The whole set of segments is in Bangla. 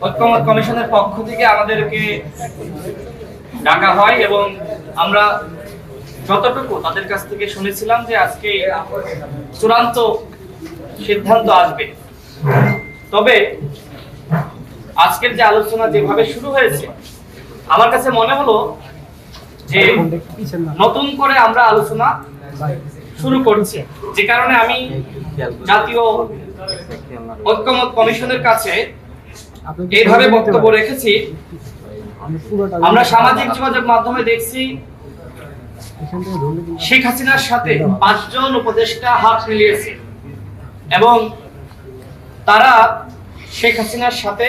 ঐক্যমত কমিশনের পক্ষ থেকে আমাদেরকে ডাকা হয় এবং আমরা যতটুকু তাদের কাছ থেকে শুনেছিলাম যে আজকে চূড়ান্ত সিদ্ধান্ত আসবে। তবে আজকের যে আলোচনা যেভাবে শুরু হয়েছে আমার কাছে মনে হলো যে নতুন করে আমরা আলোচনা শুরু করছি, যে কারণে আমি জাতীয় ঐক্যমত কমিশনের কাছে এইভাবে বক্তব্য রেখেছি। আমরা সামাজিক যোগাযোগ মাধ্যমে দেখছি শেখ হাসিনার সাথে 5 জন উপদেষ্টা হাত মিলিয়েছে এবং তারা শেখ হাসিনার সাথে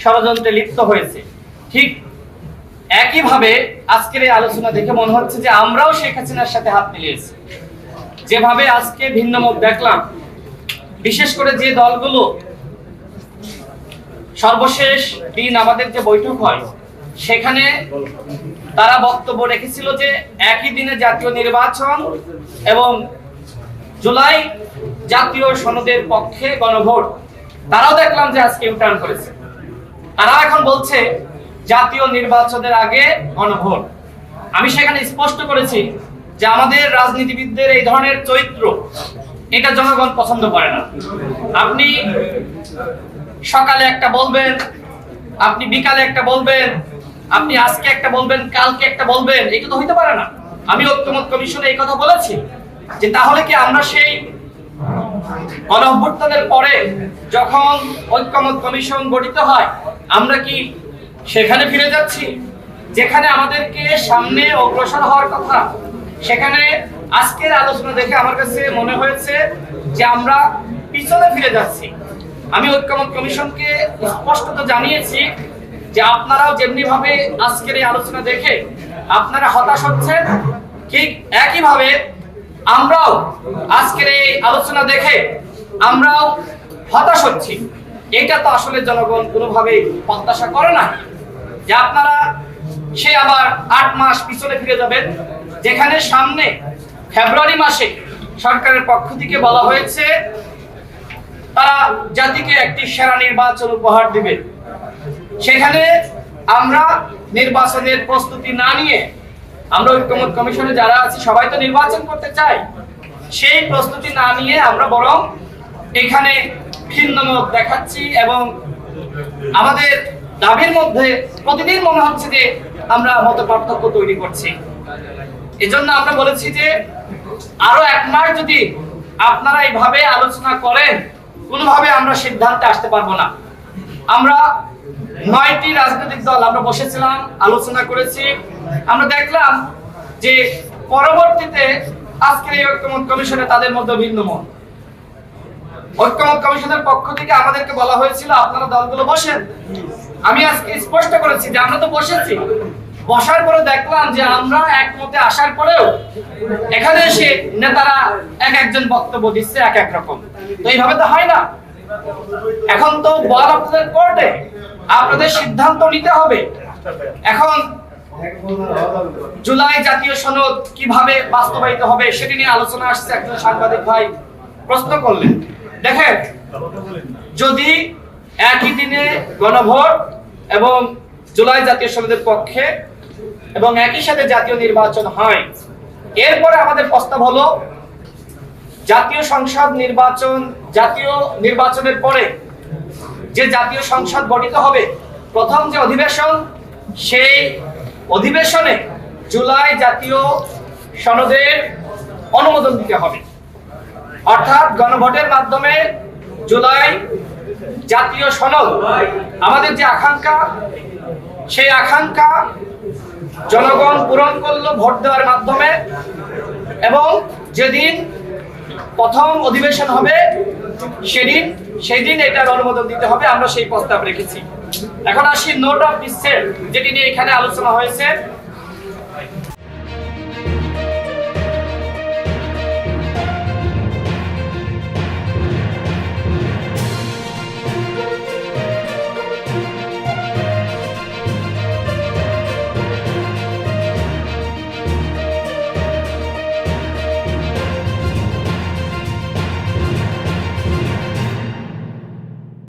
ষড়যন্ত্রে লিপ্ত হয়েছে। ঠিক একইভাবে আজকের এই আলোচনা দেখে মনে হচ্ছে যে আমরাও শেখ হাসিনার সাথে হাত মিলিয়েছি। যেভাবে আজকে ভিন্ন মত দেখলাম, বিশেষ করে যে দলগুলো সর্বশেষ দিন আমাদের যে বৈঠক হয় সেখানে তারা বক্তব্য রেখেছিল যে একই দিনে জাতীয় নির্বাচন এবং জুলাই জাতীয় সনদের পক্ষে গণভোট, তারাও দেখলাম যে আজকে ইউটার্ন করেছে। তারা এখন বলছে জাতীয় নির্বাচনের আগে গণভোট। আমি সেখানে স্পষ্ট করেছি যে আমাদের রাজনীতিবিদদের এই ধরনের চরিত্র এটা জনগণ পছন্দ করে না। আপনি সকালে একটা বলবেন, আপনি বিকালে একটা বলবেন, আপনি আজকে একটা বলবেন, কালকে একটা বলবেন, এটা তো হইতে পারে না। আমি ঐক্যমত কমিশনে এই কথা বলেছি যে তাহলে কি আমরা সেই গণঅভ্যুত্থানের পরে যখন ঐক্যমত কমিশন গঠিত হয় আমরা কি সেখানে ফিরে যাচ্ছি যেখানে আমাদেরকে সামনে অগ্রসর হওয়ার কথা? সেখানে আজকের আলোচনা দেখে আমার কাছে মনে হয়েছে যে আমরা পিছনে ফিরে যাচ্ছি। আমি ঐক্যমত কমিশনকে স্পষ্টত জানিয়েছি যে আপনারাও যেমনি ভাবে আজকের এই আলোচনা দেখে আপনারা হতাশ হচ্ছেন, ঠিক একইভাবে আমরাও আজকের এই আলোচনা দেখে আমরাও হতাশ হচ্ছি। এটা তো আসলে জনগণ কোনোভাবেই প্রত্যাশা করে না যে আপনারা সে আবার 8 মাস পিছনে ফিরে যাবেন, যেখানে সামনে ফেব্রুয়ারি মাসে সরকারের পক্ষ থেকে বলা হয়েছে তারা জাতিকে একটি সেরা নির্বাচন উপহার দিবে। সেখানে আমরা নির্বাচনের প্রস্তুতি না নিয়ে, আমরা ঐক্যমত কমিশনে যারা আছি সবাই তো নির্বাচন করতে চাই, সেই প্রস্তুতি না নিয়ে আমরা বরং এখানে ভিন্নমত দেখাচ্ছি এবং আমাদের দাবির মধ্যে প্রতিদিন মনে হচ্ছে যে আমরা মত পার্থক্য তৈরি করছি। এজন্য আমরা বলেছি যে আরো 1 মাস যদি আপনারা এইভাবে আলোচনা করেন কোনোভাবে আমরা সিদ্ধান্তে আসতে পারবো না। আমরা 9টি রাজনৈতিক দল আমরা বসেছিলাম, আলোচনা করেছি। আমরা দেখলাম যে পরবর্তীতে আজকের এই ঐক্যমত কমিশনে তাদের মধ্যে ভিন্ন মত। ঐক্যমত কমিশনের পক্ষ থেকে আমাদেরকে বলা হয়েছিল আপনারা দলগুলো বসেন। আমি আজকে স্পষ্ট করেছি যে আমরা তো বসেছি, বসার পরে দেখলাম যে আমরা একমতে আসার পরেও এখানে এসে নেতারা একজন বক্তব্য দিচ্ছে এক রকম। তো এইভাবে তো হয় না। এখন তো বল আপনাদের কোর্টে, আপনাদের সিদ্ধান্ত নিতে হবে। এখন জুলাই জাতীয় সনদ কিভাবে বাস্তবায়িত হবে সেটি নিয়ে আলোচনা আসছে। একজন সাংবাদিক ভাই প্রশ্ন করলেন, দেখেন যদি একই দিনে গণভোট এবং জুলাই জাতীয় সনদের পক্ষে এবং একই সাথে জাতীয় নির্বাচন হয়, এরপরে আমাদের প্রস্তাব হলো জাতীয় সংসদ নির্বাচন, জাতীয় নির্বাচনের পরে যে জাতীয় সংসদ গঠিত হবে প্রথম যে অধিবেশন, সেই অধিবেশনে জুলাই জাতীয় সনদের অনুমোদন দিতে হবে। অর্থাৎ গণভোটের মাধ্যমে জুলাই জাতীয় সনদ আমাদের যে আকাঙ্ক্ষা, সেই আকাঙ্ক্ষা জনগণ পূরণ করলো ভোট দেওয়ার মাধ্যমে, এবং যেদিন প্রথম অধিবেশন হবে সেই দিন এটার অনুমোদন দিতে হবে। আমরা সেই প্রস্তাব রেখেছি। এখন আসি নোট অফ ডিসেন্ট, যেটি নিয়ে এখানে আলোচনা হয়েছে।